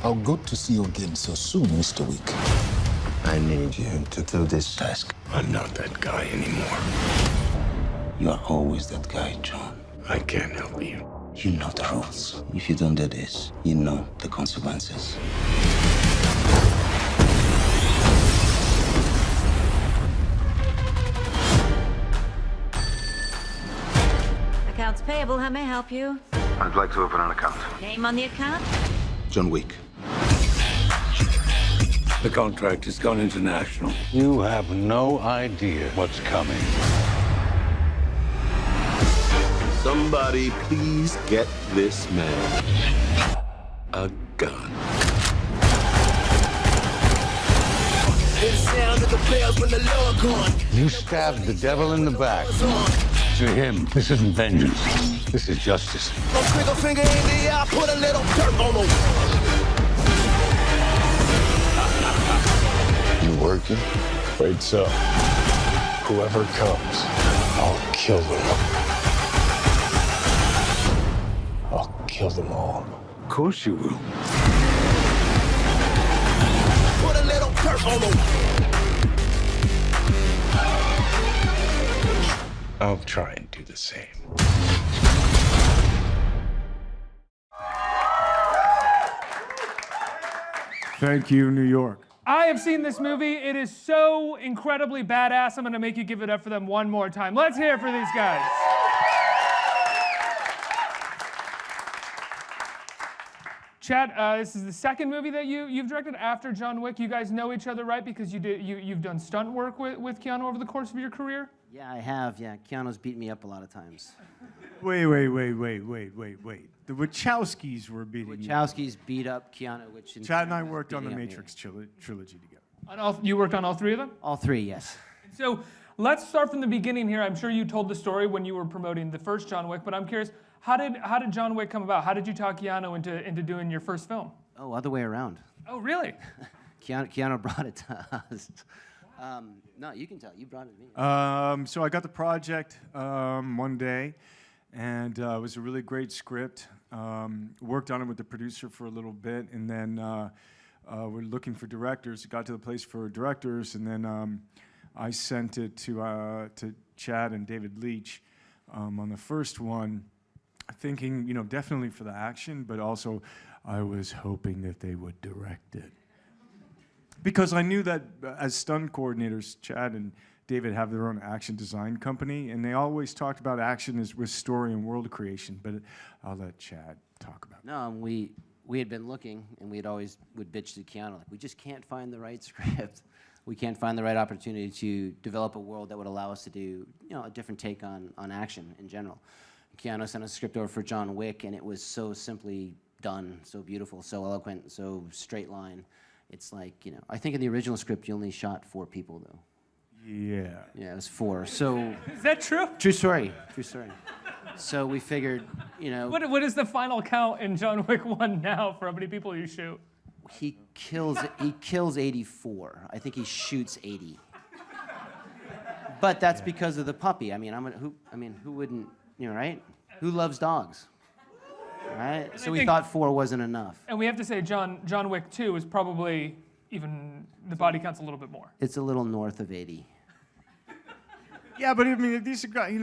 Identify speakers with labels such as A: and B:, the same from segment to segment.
A: How good to see you again so soon, Mr. Wick.
B: I need you to do this task.
C: I'm not that guy anymore.
B: You are always that guy, John.
C: I can't help you.
B: You know the rules. If you don't do this, you know the consequences.
D: Accounts payable, how may I help you?
E: I'd like to open an account.
D: Name on the account?
B: John Wick.
C: The contract has gone international.
F: You have no idea what's coming.
G: Somebody please get this man a gun.
F: You stabbed the devil in the back. To him, this isn't vengeance. This is justice.
A: You working?
F: Wait, so whoever comes, I'll kill them. I'll kill them all.
C: Of course you will.
F: I'll try and do the same.
H: Thank you, New York.
I: I have seen this movie. It is so incredibly badass. I'm going to make you give it up for them one more time. Let's hear it for these guys. Chad, this is the second movie that you've directed after John Wick. You guys know each other, right? Because you've done stunt work with Keanu over the course of your career?
J: Yeah, I have. Yeah, Keanu's beat me up a lot of times.
H: Wait. The Wachowskis were beating you.
J: Wachowskis beat up Keanu, which...
H: Chad and I worked on the Matrix trilogy together.
I: You worked on all three of them?
J: All three, yes.
I: So let's start from the beginning here. I'm sure you told the story when you were promoting the first John Wick, but I'm curious, how did John Wick come about? How did you talk Keanu into doing your first film?
J: Oh, other way around.
I: Oh, really?
J: Keanu brought it to us. No, you can tell. You brought it to me.
H: So I got the project one day, and it was a really great script. Worked on it with the producer for a little bit, and then we're looking for directors. Got to the place for directors, and then I sent it to Chad and David Leitch on the first one, thinking, definitely for the action, but also I was hoping that they would direct it. Because I knew that as stunt coordinators, Chad and David have their own action design company, and they always talked about action as with story and world creation, but I'll let Chad talk about it.
J: No, we had been looking, and would bitch to Keanu, like, we just can't find the right script. We can't find the right opportunity to develop a world that would allow us to do, a different take on action in general. Keanu sent a script over for John Wick, and it was so simply done, so beautiful, so eloquent, so straight line. It's like, I think in the original script you only shot 4 people, though.
H: Yeah.
J: Yeah, it was 4. So.
I: Is that true?
J: True story. True story. So we figured,
I: What is the final count in John Wick 1 now for how many people you shoot?
J: He kills 84. I think he shoots 80. But that's because of the puppy. Who wouldn't, right? Who loves dogs? Right? So we thought 4 wasn't enough.
I: And we have to say John Wick 2 is probably even, the body count's a little bit more.
J: It's a little north of 80.
H: Yeah, but these are guys,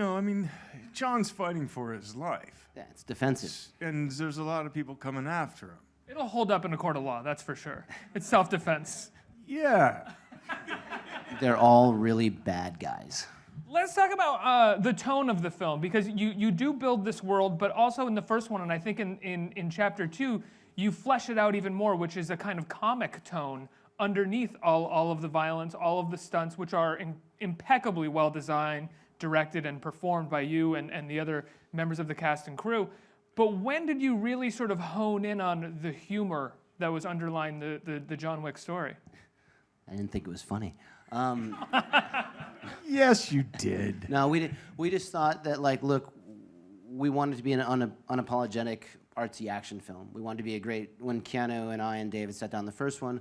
H: John's fighting for his life.
J: Yeah, it's defensive.
H: And there's a lot of people coming after him.
I: It'll hold up in a court of law, that's for sure. It's self-defense.
H: Yeah.
J: They're all really bad guys.
I: Let's talk about the tone of the film, because you do build this world, but also in the first one, and I think in chapter 2, you flesh it out even more, which is a kind of comic tone underneath all of the violence, all of the stunts, which are impeccably well designed, directed, and performed by you and the other members of the cast and crew. But when did you really sort of hone in on the humor that was underlying the John Wick story?
J: I didn't think it was funny.
H: Yes, you did.
J: No, we did. We just thought that, look, we wanted to be an unapologetic artsy action film. We wanted to be when Keanu and I and David sat down the first one,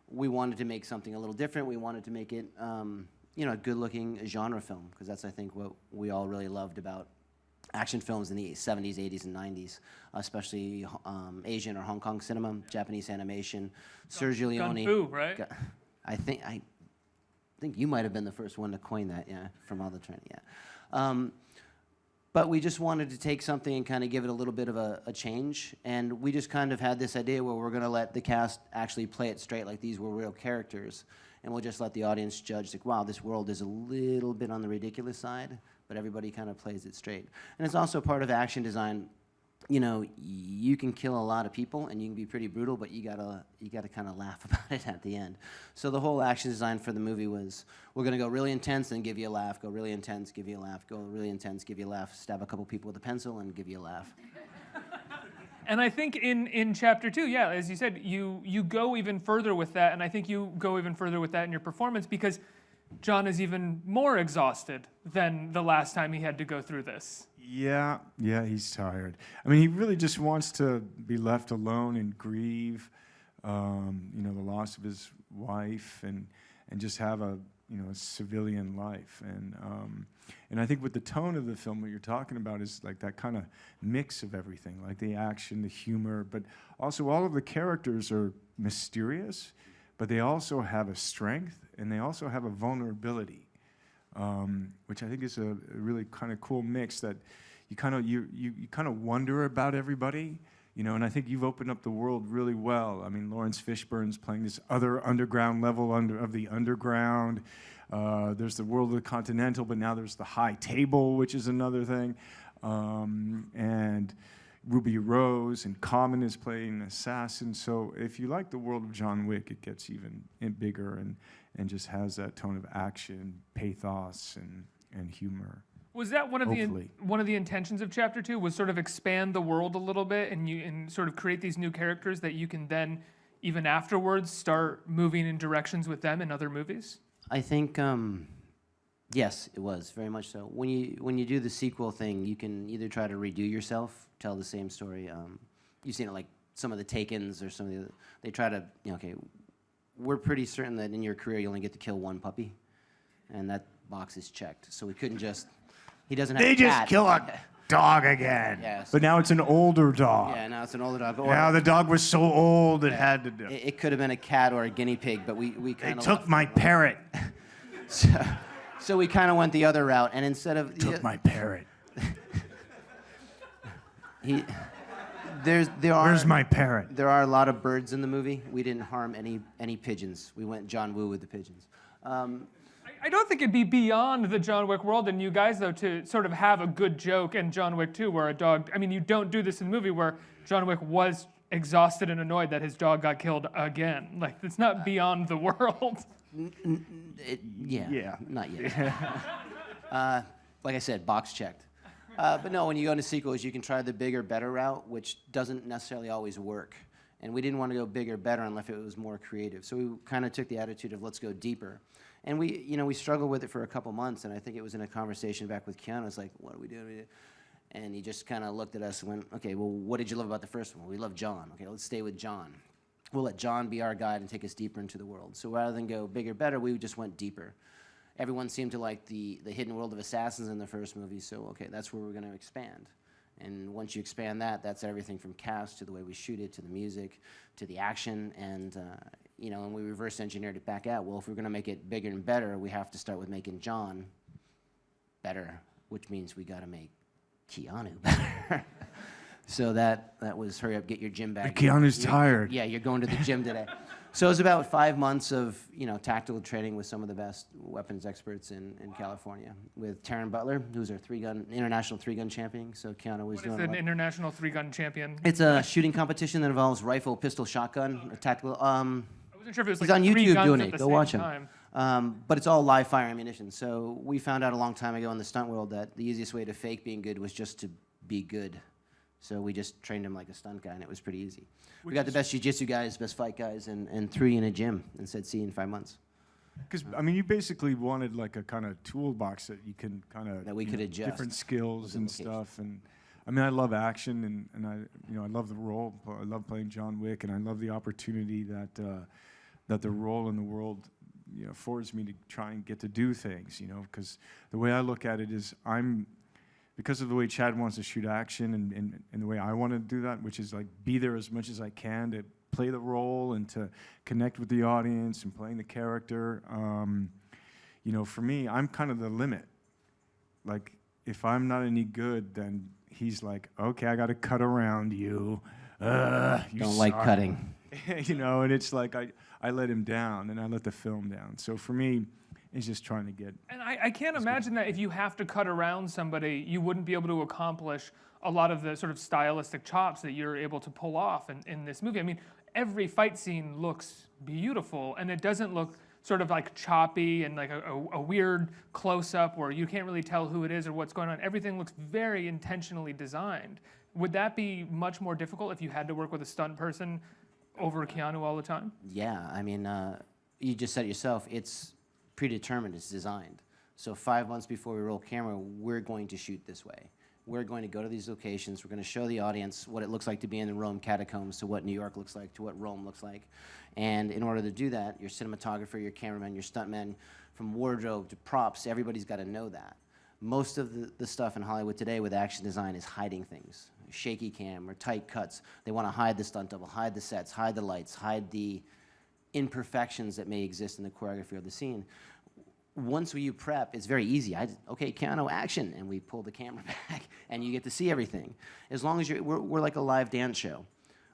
J: we wanted to make something a little different. We wanted to make it, a good-looking genre film, because that's, I think, what we all really loved about action films in the 70s, 80s, and 90s, especially Asian or Hong Kong cinema, Japanese animation. Sergio Leone.
I: Gun Fu, right?
J: I think you might have been the first one to coin that, yeah, from all the training, yeah. But we just wanted to take something and kind of give it a little bit of a change. And we just kind of had this idea where we're going to let the cast actually play it straight like these were real characters. And we'll just let the audience judge, like, wow, this world is a little bit on the ridiculous side, but everybody kind of plays it straight. And it's also part of action design. You know, you can kill a lot of people and you can be pretty brutal, but you gotta kind of laugh about it at the end. So the whole action design for the movie was, we're gonna go really intense and give you a laugh, go really intense, give you a laugh, go really intense, give you a laugh, stab a couple people with a pencil and give you a laugh.
I: And I think in chapter 2, yeah, as you said, you go even further with that, and I think you go even further with that in your performance because John is even more exhausted than the last time he had to go through this.
H: Yeah, he's tired. I mean, he really just wants to be left alone and grieve, the loss of his wife and just have a civilian life. And I think with the tone of the film, what you're talking about is like that kind of mix of everything, like the action, the humor, but also all of the characters are mysterious, but they also have a strength and they also have a vulnerability. Which I think is a really kind of cool mix that you kind of wonder about everybody, and I think you've opened up the world really well. I mean, Lawrence Fishburne's playing this other underground level of the underground. There's the world of the Continental, but now there's the high table, which is another thing. And Ruby Rose and Common is playing an assassin. So if you like the world of John Wick, it gets even bigger and just has that tone of action, pathos, and humor.
I: Was that one of the intentions of chapter 2? Was sort of expand the world a little bit and sort of create these new characters that you can then, even afterwards, start moving in directions with them in other movies?
J: I think yes, it was very much so. When you do the sequel thing, you can either try to redo yourself, tell the same story. You've seen it like some of the Takens or some of the they try to we're pretty certain that in your career you only get to kill one puppy, and that box is checked. So we couldn't just. He doesn't have.
H: They
J: a
H: just
J: cat.
H: kill a dog again.
J: Yes.
H: But now it's an older dog.
J: Yeah, now it's an older dog.
H: Now the dog was so old it had to do.
J: It could have been a cat or a guinea pig, but we kind
H: They
J: of
H: took my parrot.
J: So we kind of went the other route, and instead of
H: Took my parrot. Where's my parrot?
J: There are a lot of birds in the movie. We didn't harm any pigeons. We went John Woo with the pigeons.
I: I don't think it'd be beyond the John Wick world and you guys, though, to sort of have a good joke in John Wick 2 where a dog... I mean, you don't do this in the movie where John Wick was exhausted and annoyed that his dog got killed again. Like, it's not beyond the world.
J: Yeah, not yet. Like I said, box checked. But no, when you go into sequels, you can try the bigger, better route, which doesn't necessarily always work. And we didn't want to go bigger, better unless it was more creative. So we kind of took the attitude of let's go deeper. And we struggled with it for a couple months, and I think it was in a conversation back with Keanu. It's like, what are we doing? And he just kind of looked at us and went, okay, well, what did you love about the first one? We love John. Okay, let's stay with John. We'll let John be our guide and take us deeper into the world. So rather than go bigger, better, we just went deeper. Everyone seemed to like the hidden world of assassins in the first movie, so okay, that's where we're going to expand. And once you expand that, that's everything from cast to the way we shoot it, to the music, to the action, and and we reverse engineered it back out. Well, if we're going to make it bigger and better, we have to start with making John better, which means we got to make Keanu better. So that was hurry up, get your gym back.
H: Keanu's tired.
J: Yeah, you're going to the gym today. So it was about 5 months of tactical training with some of the best weapons experts in California, with Taryn Butler, who's our international three-gun champion. So Keanu was doing.
I: What is an international three-gun champion?
J: It's a shooting competition that involves rifle, pistol, shotgun, a tactical.
I: I wasn't sure if it was
J: he's
I: like
J: on
I: three
J: YouTube
I: guns
J: doing
I: at
J: it.
I: the
J: Go
I: same
J: watch him.
I: time.
J: But it's all live fire ammunition. So we found out a long time ago in the stunt world that the easiest way to fake being good was just to be good. So we just trained him like a stunt guy, and it was pretty easy. We got the best jiu-jitsu guys, best fight guys, and 3 in a gym, and said, see you in 5 months.
H: Because, I mean, you basically wanted like a kind of toolbox that you can kind of...
J: That we could adjust.
H: Different skills and stuff. And I mean, I love action, and I love the role. I love playing John Wick, and I love the opportunity that the role in the world affords me to try and get to do things, because the way I look at it is I'm because of the way Chad wants to shoot action and the way I want to do that, which is like be there as much as I can to play the role and to connect with the audience and playing the character. You know, for me, I'm kind of the limit. Like, if I'm not any good, then he's like, okay, I got to cut around you. You
J: Don't like
H: suck.
J: cutting.
H: You know, and it's like I let him down and I let the film down. So for me, it's just trying to get.
I: And I can't imagine that if you have to cut around somebody, you wouldn't be able to accomplish a lot of the sort of stylistic chops that you're able to pull off in this movie. I mean, every fight scene looks beautiful, and it doesn't look sort of like choppy and like a weird close-up where you can't really tell who it is or what's going on. Everything looks very intentionally designed. Would that be much more difficult if you had to work with a stunt person over Keanu all the time?
J: Yeah, I mean, you just said it yourself, it's predetermined, it's designed. So 5 months before we roll camera, we're going to shoot this way. We're going to go to these locations, we're going to show the audience what it looks like to be in the Rome catacombs, to what New York looks like, to what Rome looks like. And in order to do that, your cinematographer, your cameraman, your stuntman, from wardrobe to props, everybody's got to know that. Most of the stuff in Hollywood today with action design is hiding things. Shaky cam or tight cuts. They want to hide the stunt double, hide the sets, hide the lights, hide the imperfections that may exist in the choreography of the scene. Once you prep, it's very easy. Okay, Keanu, action, and we pull the camera back, and you get to see everything. As long as we're like a live dance show.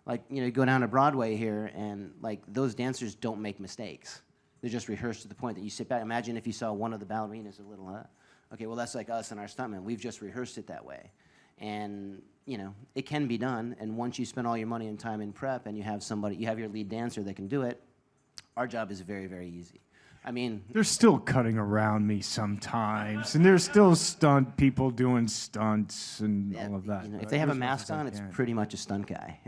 J: Like, you know, you go down to Broadway here, and like those dancers don't make mistakes. They're just rehearsed to the point that you sit back. Imagine if you saw one of the ballerinas a little, okay, well that's like us and our stuntmen. We've just rehearsed it that way, and you know it can be done. And once you spend all your money and time in prep, and you have somebody, you have your lead dancer that can do it, our job is very, very easy. I mean,
H: They're still cutting around me sometimes, and there's still stunt people doing stunts and all of that.
J: you know, if
H: but
J: they have a
H: as much
J: mask
H: as I
J: on, it's
H: can.
J: pretty much a stunt guy.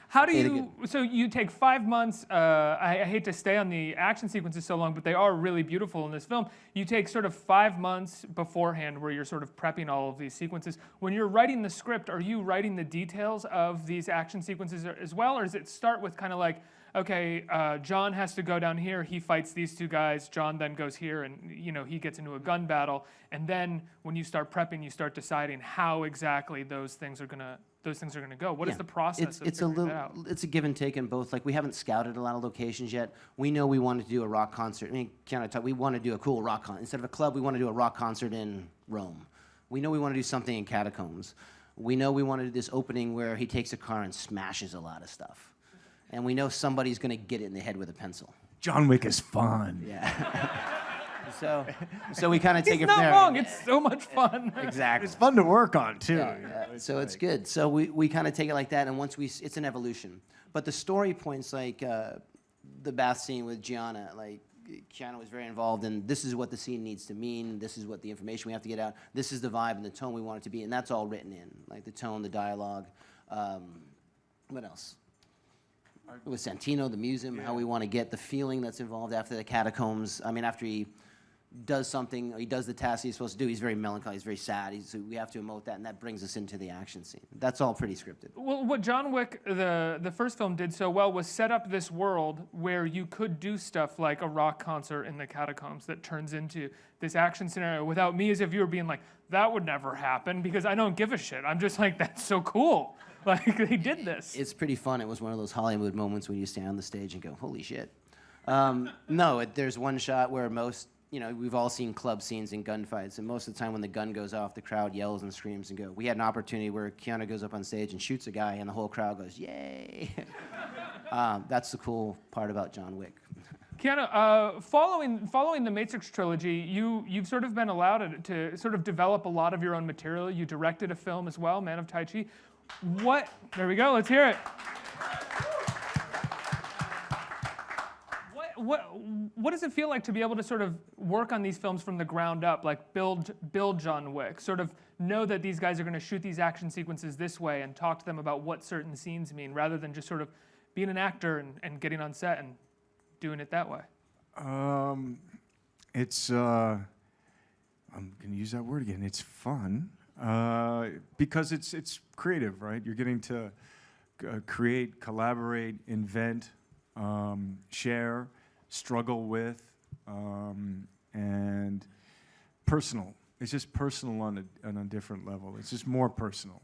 I: How do
J: Hey,
I: you, so you take 5 months, I hate to stay on the action sequences so long, but they are really beautiful in this film. You take sort of 5 months beforehand where you're sort of prepping all of these sequences. When you're writing the script, are you writing the details of these action sequences as well, or does it start with kind of like, okay, John has to go down here, he fights these two guys, John then goes here and, you know, he gets into a gun battle, and then when you start prepping, you start deciding how exactly those things are gonna go. What is the process of figuring that out?
J: It's a give and take in both. Like, we haven't scouted a lot of locations yet. We know we wanted to do a rock concert. I mean, we want to do a cool rock concert. Instead of a club, we want to do a rock concert in Rome. We know we want to do something in catacombs. We know we want to do this opening where he takes a car and smashes a lot of stuff. And we know somebody's going to get it in the head with a pencil.
H: John Wick is fun.
J: Yeah. So we kind of take
I: He's
J: it
I: not
J: from there.
I: wrong, it's so much fun.
J: Exactly.
H: It's fun to work on too.
J: Yeah,
H: You know,
J: so it's good. So we kind of take it like that, and once it's an evolution. But the story points, like the bath scene with Gianna, like Keanu was very involved in, this is what the scene needs to mean, this is what the information we have to get out, this is the vibe and the tone we want it to be, and that's all written in, like the tone, the dialogue. What else? With Santino, the museum, how we want to get the feeling that's involved after the catacombs. I mean, after he does something, or he does the task he's supposed to do, he's very melancholy, he's very sad, so we have to emote that, and that brings us into the action scene. That's all pretty scripted.
I: Well, what John Wick, the first film, did so well was set up this world where you could do stuff like a rock concert in the catacombs that turns into this action scenario without me as a viewer being like, that would never happen, because I don't give a shit. I'm just like, that's so cool. Like, they did this.
J: It's pretty fun. It was one of those Hollywood moments when you stand on the stage and go, holy shit. There's one shot where we've all seen club scenes and gunfights, and most of the time when the gun goes off, the crowd yells and screams and go. We had an opportunity where Keanu goes up on stage and shoots a guy, and the whole crowd goes, yay. That's the cool part about John Wick.
I: Keanu, following the Matrix trilogy, you've sort of been allowed to sort of develop a lot of your own material. You directed a film as well, Man of Tai Chi. There we go, let's hear it. What does it feel like to be able to sort of work on these films from the ground up, like build John Wick, sort of know that these guys are going to shoot these action sequences this way and talk to them about what certain scenes mean, rather than just sort of being an actor and getting on set and doing it that way?
H: It's I'm gonna use that word again. It's fun because it's creative, right? You're getting to create, collaborate, invent, share, struggle with, and personal. personal on a different level. It's just more personal.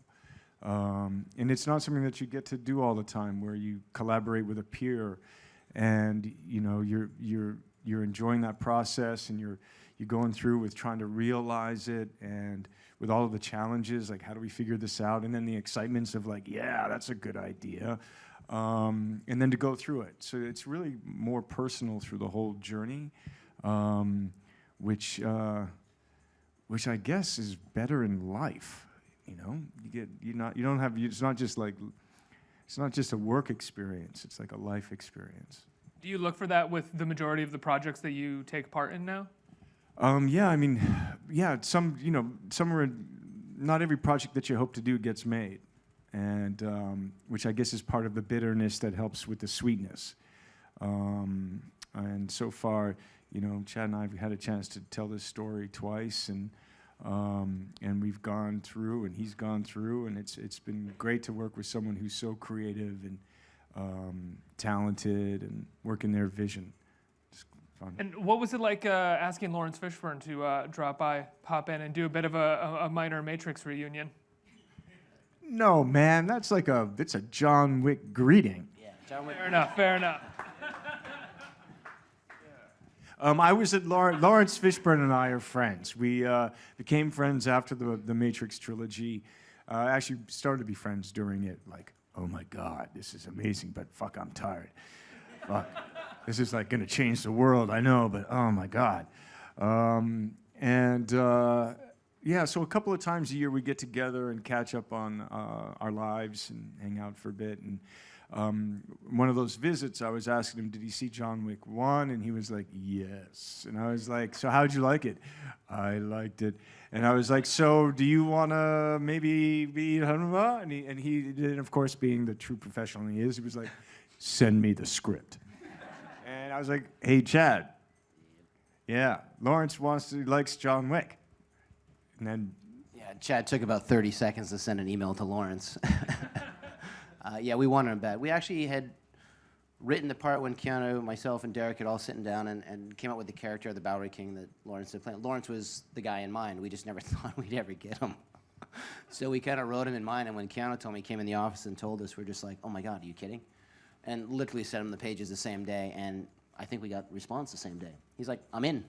H: And it's not something that you get to do all the time, where you collaborate with a peer, and you're enjoying that process, and you're going through with trying to realize it, and with all of the challenges, like how do we figure this out, and then the excitements of like, yeah, that's a good idea, and then to go through it. So it's really more personal through the whole journey, which I guess is better in life. It's not just a work experience. It's like a life experience.
I: Do you look for that with the majority of the projects that you take part in now?
H: Some are. Not every project that you hope to do gets made, and which I guess is part of the bitterness that helps with the sweetness. And so far, Chad and I have had a chance to tell this story twice, and we've gone through, and he's gone through, and it's been great to work with someone who's so creative and talented and working their vision. It's fun.
I: And what was it like asking Lawrence Fishburne to pop in, and do a bit of a minor Matrix reunion?
H: No, man, it's a John Wick greeting.
J: Yeah, John Wick.
I: Fair enough.
H: I was at Lawrence Fishburne and I are friends. We became friends after the Matrix trilogy. Actually started to be friends during it. Like, oh my God, this is amazing, but fuck, I'm tired. Fuck, this is like gonna change the world. I know, but oh my God. So a couple of times a year we get together and catch up on our lives and hang out for a bit. And one of those visits, I was asking him, did he see John Wick 1? And he was like, yes. And I was like, so how'd you like it? I liked it. And I was like, so do you want to maybe be, and he did, of course, being the true professional he is, he was like, send me the script. And I was like, hey, Chad. Yeah, Lawrence likes John Wick. And then,
J: Yeah, Chad took about 30 seconds to send an email to Lawrence. We wanted him bad. We actually had written the part when Keanu, myself, and Derek had all sitting down and came up with the character of the Bowery King that Lawrence had played. Lawrence was the guy in mind. We just never thought we'd ever get him. So we kind of wrote him in mind, and when Keanu told me, he came in the office and told us, we're just like, oh my God, are you kidding? And literally sent him the pages the same day, and I think we got response the same day. He's like, I'm in.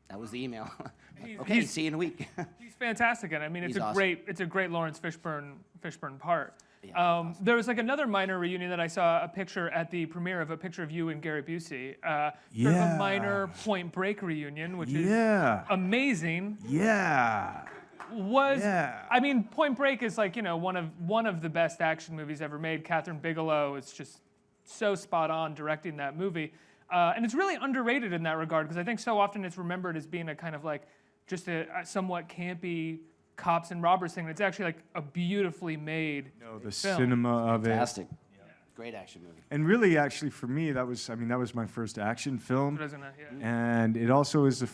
J: That was the email. Like, okay, see you in a week.
I: He's fantastic, and I mean, it's a great Lawrence Fishburne part.
J: Yeah,
I: there was like another minor reunion that I saw a picture at the premiere of a picture of you and Gary Busey. Sort of a minor Point Break reunion, which is amazing.
H: Yeah.
I: I mean, Point Break is like, one of the best action movies ever made. Catherine Bigelow is just so spot on directing that movie. And it's really underrated in that regard, because I think so often it's remembered as being a kind of like just a somewhat campy cops and robbers thing. It's actually like a beautifully made
H: the
I: film.
H: cinema of
J: Fantastic. Yeah. Great action movie.
H: And really, actually, for me, that was my first action film.
I: Yeah.
H: And it also is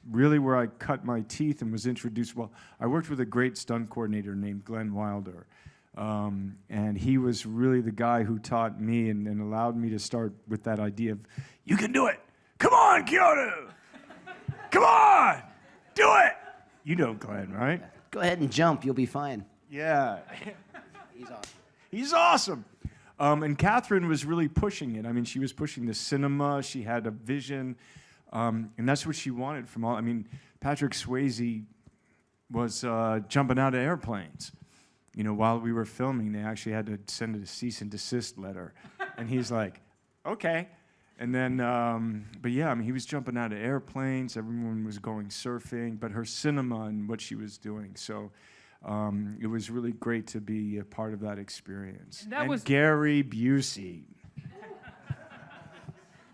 H: really where I cut my teeth and was introduced. Well, I worked with a great stunt coordinator named Glenn Wilder. And he was really the guy who taught me and allowed me to start with that idea of, you can do it. Come on, Keanu. Come on. Do it. You know Glenn, right?
J: Go ahead and jump. You'll be fine.
H: Yeah.
J: He's awesome.
H: He's awesome. And Catherine was really pushing it. I mean, she was pushing the cinema. She had a vision. And that's what she wanted from all. I mean, Patrick Swayze was jumping out of airplanes. While we were filming, they actually had to send a cease and desist letter. And he's like, okay. And then, but yeah, I mean, he was jumping out of airplanes. Everyone was going surfing, but her cinema and what she was doing. So it was really great to be a part of that experience. And Gary Busey.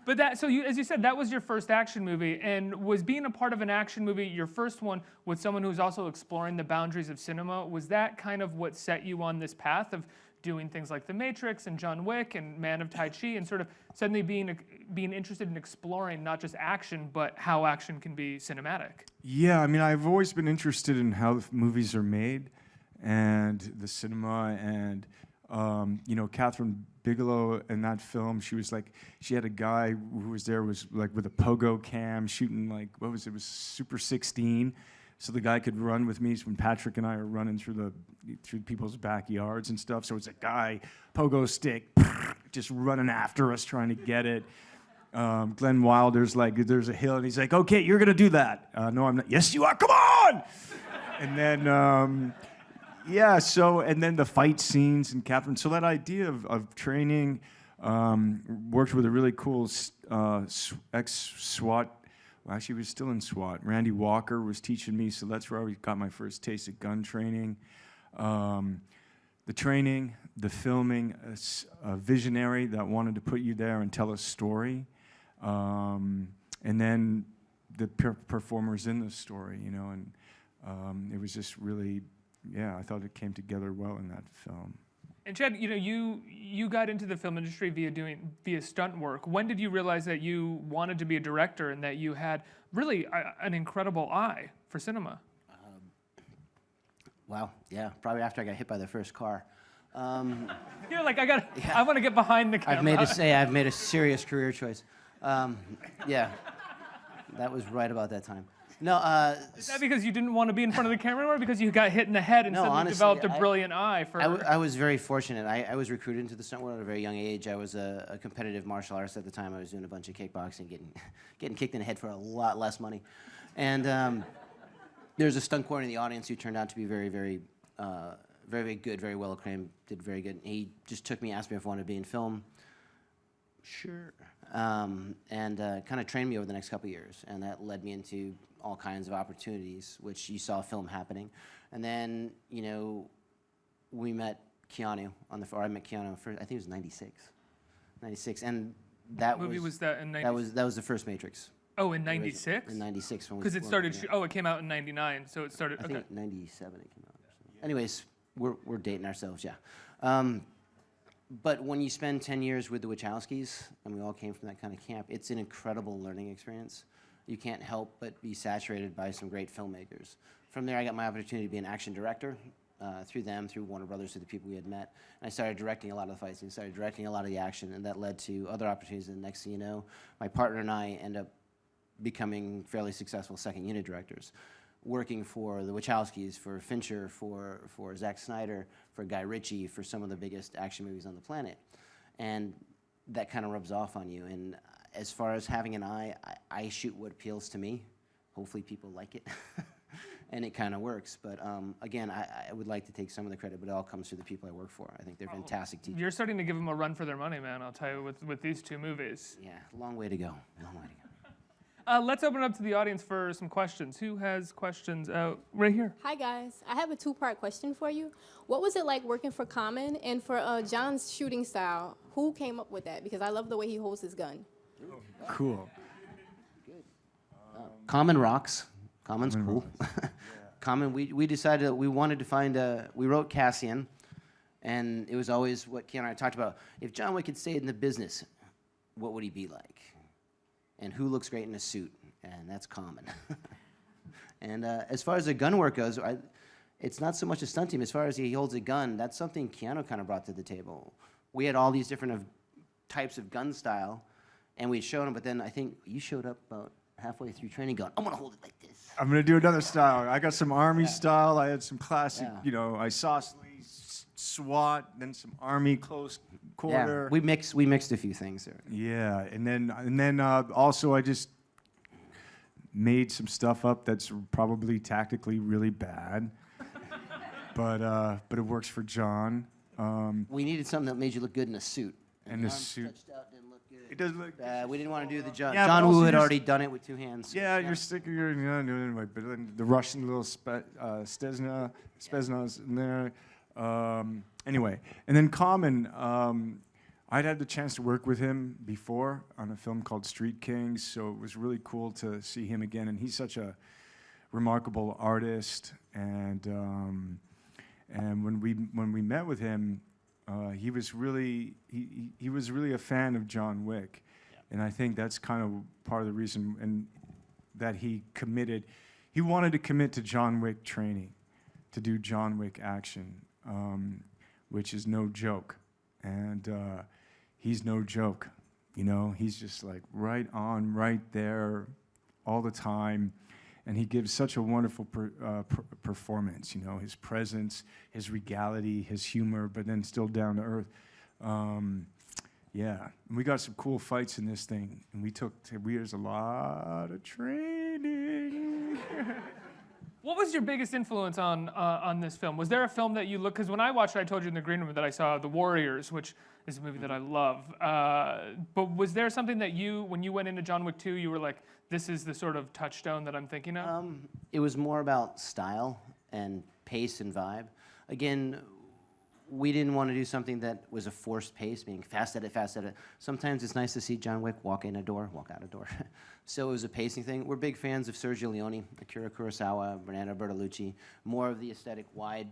I: But as you said, that was your first action movie, and was being a part of an action movie, your first one, with someone who's also exploring the boundaries of cinema, was that kind of what set you on this path of doing things like The Matrix and John Wick and Man of Tai Chi, and sort of suddenly being interested in exploring not just action, but how action can be cinematic?
H: Yeah, I mean, I've always been interested in how movies are made and the cinema, and Catherine Bigelow in that film, she had a guy who was there with a pogo cam shooting it was Super 16, so the guy could run with me when Patrick and I are running through people's backyards and stuff. So it's a guy, pogo stick, just running after us trying to get it. Glenn Wilder's like, there's a hill, and he's like, okay, you're gonna do that. No, I'm not. Yes, you are. Come on! And then, yeah. So and then the fight scenes and Catherine. So that idea of training, worked with a really cool ex-SWAT. Well, actually, he was still in SWAT. Randy Walker was teaching me, so that's where I got my first taste of gun training. The training, the filming, a visionary that wanted to put you there and tell a story, and then the performers in the story, you know, and it was just really, yeah, I thought it came together well in that film.
I: And Chad, you know, you got into the film industry via stunt work. When did you realize that you wanted to be a director and that you had really an incredible eye for cinema?
J: Wow, yeah, probably after I got hit by the first car.
I: You're like, I want to get behind the camera.
J: I've made a serious career choice. Yeah, that was right about that time. No,
I: is that because you didn't want to be in front of the camera anymore? Because you got hit in the head and suddenly
J: honestly,
I: developed a brilliant eye for...
J: I was very fortunate. I was recruited into the stunt world at a very young age. I was a competitive martial artist at the time. I was doing a bunch of kickboxing, getting kicked in the head for a lot less money. And there's a stunt coordinator in the audience who turned out to be very, very, very good, very well acclaimed, did very good. He just took me, asked me if I wanted to be in film. Sure. And kind of trained me over the next couple of years. And that led me into all kinds of opportunities, which you saw film happening. And then, you know, we met Keanu or I met Keanu first, I think it was 96. And that
I: movie was that in 96?
J: That was the first Matrix.
I: Oh, in 96?
J: In 96.
I: Because it started, it came out in 99, so it started,
J: I think 97 it came out. So. Anyways, we're dating ourselves, yeah. But when you spend 10 years with the Wachowskis, and we all came from that kind of camp, it's an incredible learning experience. You can't help but be saturated by some great filmmakers. From there, I got my opportunity to be an action director through them, through Warner Brothers, through the people we had met. And I started directing a lot of the fights, and started directing a lot of the action, and that led to other opportunities. And the next thing you know, my partner and I end up becoming fairly successful second unit directors, working for the Wachowskis, for Fincher, for Zack Snyder, for Guy Ritchie, for some of the biggest action movies on the planet. And that kind of rubs off on you. And as far as having an eye, I shoot what appeals to me. Hopefully people like it. And it kind of works. But again, I would like to take some of the credit, but it all comes through the people I work for. I think they're fantastic teachers.
I: You're starting to give them a run for their money, man, I'll tell you, with these two movies.
J: Yeah, long way to go. Long way to go.
I: Let's open it up to the audience for some questions. Who has questions? Right here.
E: Hi, guys. I have a two-part question for you. What was it like working for Common? And for John's shooting style, who came up with that? Because I love the way he holds his gun.
H: Cool.
J: Common rocks. Common's cool. Common, we decided that we wanted to find we wrote Cassian, and it was always what Keanu and I talked about. If John Wick had stayed in the business, what would he be like? And who looks great in a suit? And that's Common. And as far as the gun work goes, it's not so much a stunt team. As far as he holds a gun, that's something Keanu kind of brought to the table. We had all these different types of gun style, and we'd shown him, but then I think you showed up about halfway through training going, I'm going to hold it like this.
H: I'm going to do another style. I got some Army style. I had some classic, you know, isosceles, SWAT, then some Army close quarter.
J: Yeah, we mixed a few things there.
H: Yeah, and then also I just made some stuff up that's probably tactically really bad, but it works for John.
J: We needed something that made you look good in a suit.
H: And the suit. It does look.
J: We didn't want to do the John.
H: Yeah,
J: John Woo had already done it with two hands.
H: Yeah, you're sticking your, but then the Russian little Spetsnaz in there. Anyway, and then Common, I'd had the chance to work with him before on a film called Street Kings, so it was really cool to see him again. And he's such a remarkable artist. And when we met with him, he was really a fan of John Wick, and I think that's kind of part of the reason and that he committed. He wanted to commit to John Wick training, to do John Wick action, which is no joke, and he's no joke. You know, he's just like right on, right there, all the time, and he gives such a wonderful performance. You know, his presence, his regality, his humor, but then still down to earth. Yeah, and we got some cool fights in this thing, and there's a lot of training.
I: What was your biggest influence on this film? Was there a film that you looked, because when I watched it, I told you in the green room that I saw The Warriors, which is a movie that I love. But was there something that when you went into John Wick 2, you were like, this is the sort of touchstone that I'm thinking of?
J: It was more about style and pace and vibe. Again, we didn't want to do something that was a forced pace, being fast at it. Sometimes it's nice to see John Wick walk in a door, walk out a door. So it was a pacing thing. We're big fans of Sergio Leone, Akira Kurosawa, Bernardo Bertolucci, more of the aesthetic wide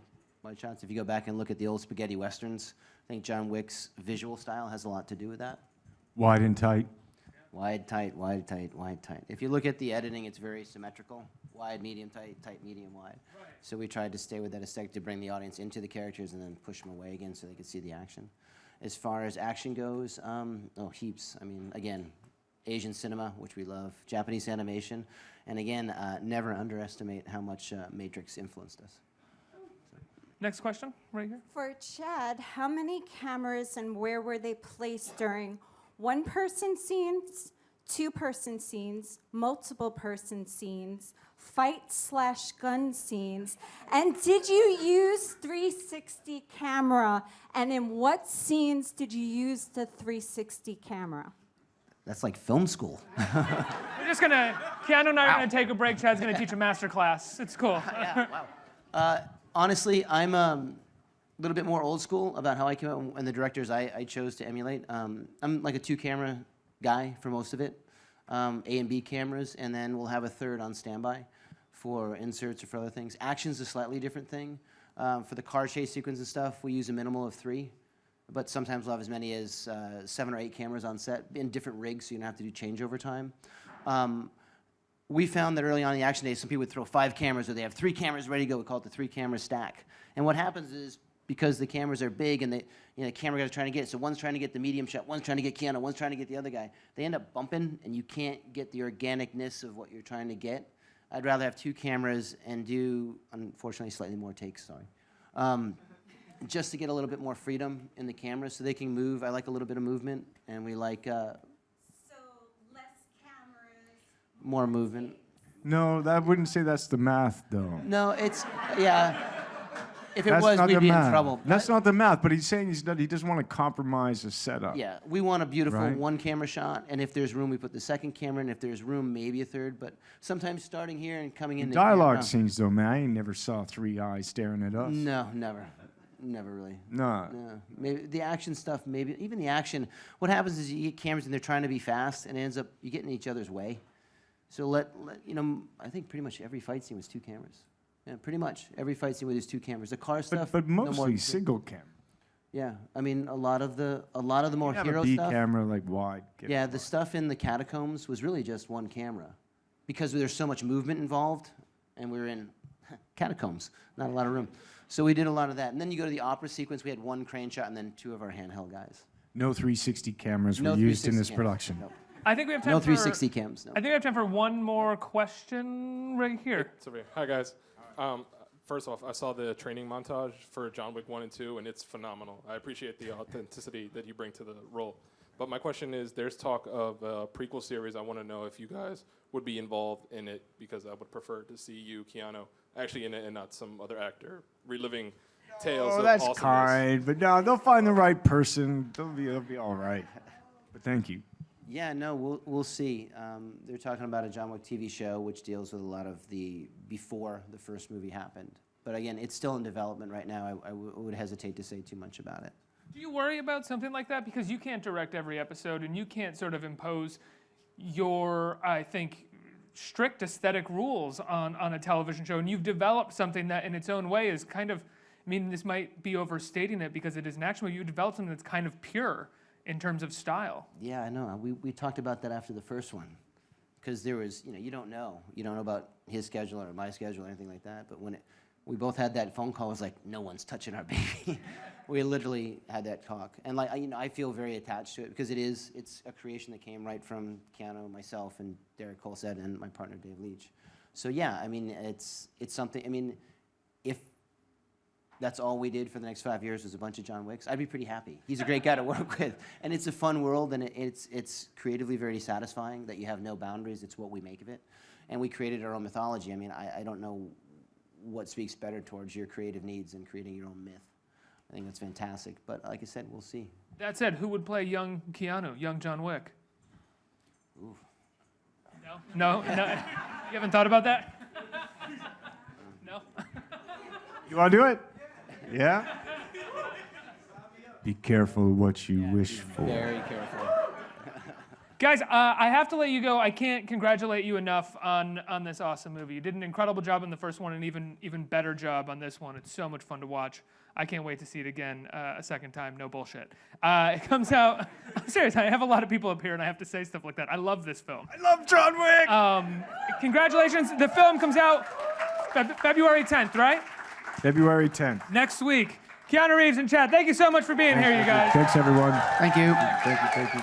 J: shots. If you go back and look at the old spaghetti westerns, I think John Wick's visual style has a lot to do with that.
H: Wide and tight.
J: Wide, tight, wide, tight, wide, tight. If you look at the editing, it's very symmetrical. Wide, medium, tight, tight, medium, wide. Right. So we tried to stay with that aesthetic to bring the audience into the characters and then push them away again so they could see the action. As far as action goes, heaps. I mean, again, Asian cinema, which we love, Japanese animation, and again, never underestimate how much Matrix influenced us.
I: Next question, right here.
K: For Chad, how many cameras and where were they placed during one-person scenes, two-person scenes, multiple-person scenes, fight/gun scenes, and did you use 360 camera, and in what scenes did you use the 360 camera?
J: That's like film school.
I: We're just Keanu and I are gonna take a break. Chad's gonna teach a master class. It's cool.
J: Yeah, wow. Honestly, I'm a little bit more old school about how I came out and the directors I chose to emulate. I'm like a 2-camera guy for most of it, A and B cameras, and then we'll have a third on standby for inserts or for other things. Action's a slightly different thing. For the car chase sequence and stuff, we use a minimal of 3, but sometimes we'll have as many as 7 or 8 cameras on set in different rigs, so you don't have to do changeover time. We found that early on in the action days, some people would throw 5 cameras, or they have 3 cameras ready to go. We call it the 3-camera stack. And what happens is, because the cameras are big and the camera guys are trying to get it, so one's trying to get the medium shot, one's trying to get Keanu, one's trying to get the other guy. They end up bumping, and you can't get the organicness of what you're trying to get. I'd rather have 2 cameras and do, unfortunately, slightly more takes, sorry. Just to get a little bit more freedom in the camera so they can move. I like a little bit of movement, and we like more movement.
H: No, I wouldn't say that's the math, though.
J: No, yeah. If it
H: That's
J: was,
H: not
J: we'd
H: the
J: be in
H: math.
J: trouble.
H: That's not the math, but he's saying he doesn't want to compromise the setup.
J: Yeah, we want a beautiful
H: Right.
J: 1-camera shot, and if there's room, we put the 2nd camera, and if there's room, maybe a 3rd, but sometimes starting here and coming in.
H: Dialogue scenes, though, man, I ain't never saw 3 eyes staring at us.
J: No, never. Never really.
H: No.
J: No. Maybe the action stuff, maybe. Even the action, what happens is you get cameras and they're trying to be fast, and it ends up, you get in each other's way. So I think pretty much every fight scene was 2 cameras. Yeah, pretty much. Every fight scene with 2 cameras. The car stuff.
H: But
J: no
H: mostly
J: more
H: single camera.
J: Yeah, I mean a lot of the more
H: You have
J: hero
H: a B
J: stuff.
H: camera like wide.
J: Yeah, the stuff in the catacombs was really just 1 camera, because there's so much movement involved, and we were in catacombs, not a lot of room. So we did a lot of that, and then you go to the opera sequence. We had 1 crane shot, and then 2 of our handheld guys.
H: No 360 cameras
J: No
H: were used in
J: 360
H: this
J: cameras.
H: production.
J: Nope.
I: I think we have time
J: No
I: for
J: 360 cams. No.
I: I think we have time for one more question right here.
L: It's over here. Hi, guys. First off, I saw the training montage for John Wick 1 and 2, and it's phenomenal. I appreciate the authenticity that you bring to the role. But my question is, there's talk of a prequel series. I want to know if you guys would be involved in it, because I would prefer to see you, Keanu, actually in it and not some other actor reliving tales of
H: that's
L: awesomeness.
H: kind, but no, they'll find the right person. They'll be all right. But thank you.
J: Yeah, no, we'll see. They're talking about a John Wick TV show, which deals with a lot of the before the first movie happened. But again, it's still in development right now. I would hesitate to say too much about it.
I: Do you worry about something like that? Because you can't direct every episode, and you can't sort of impose your, I think, strict aesthetic rules on a television show. And you've developed something that in its own way is kind of, I mean, this might be overstating it because it is an action movie. You developed something that's kind of pure in terms of style.
J: Yeah, I know. We talked about that after the first one, because there was, you don't know about his schedule or my schedule or anything like that. But when we both had that phone call, it was like, no one's touching our baby. We literally had that talk, and I feel very attached to it because it's a creation that came right from Keanu, myself, and Derek Colsett, and my partner Dave Leach. So yeah, I mean, it's something. I mean, if that's all we did for the next 5 years was a bunch of John Wicks, I'd be pretty happy. He's a great guy to work with, and it's a fun world, and it's creatively very satisfying that you have no boundaries. It's what we make of it, and we created our own mythology. I mean, I don't know what speaks better towards your creative needs than creating your own myth. I think that's fantastic. But like I said, we'll see.
I: That said, who would play young Keanu, young John Wick?
J: Ooh.
I: No. You haven't thought about that? No.
H: You want to do it? Yeah? Be careful what you wish for.
J: Very careful.
I: Guys, I have to let you go. I can't congratulate you enough on this awesome movie. You did an incredible job in the first one, and even better job on this one. It's so much fun to watch. I can't wait to see it again a second time. No bullshit. It comes out. I'm serious. I have a lot of people up here, and I have to say stuff like that. I love this film.
H: I love John Wick.
I: Congratulations. The film comes out February 10th, right?
H: February 10th.
I: Next week. Keanu Reeves and Chad, thank you so much for being here, you guys.
H: Thanks, everyone.
J: Thank you.
H: Thank you.